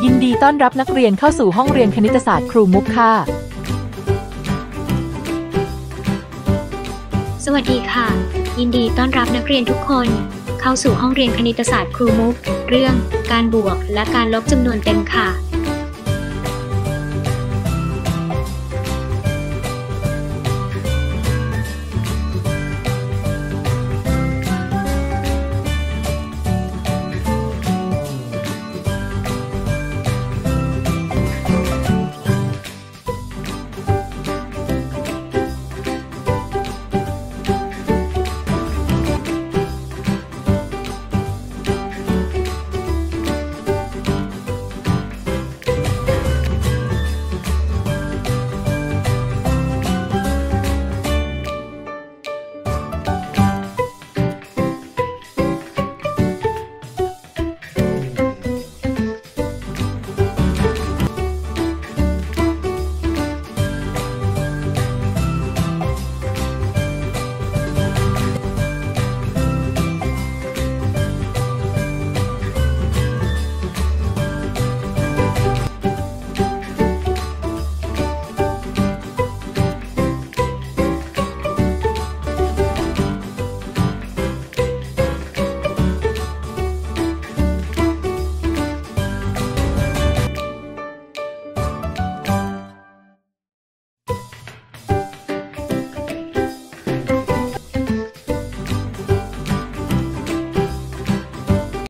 ยินดีต้อนรับนักเรียนเข้าสู่ห้องเรียนคณิตศาสตร์ครูมุกค่ะสวัสดีค่ะยินดีต้อนรับนักเรียนทุกคนเข้าสู่ห้องเรียนคณิตศาสตร์ครูมุกเรื่องการบวกและการลบจำนวนเต็มค่ะ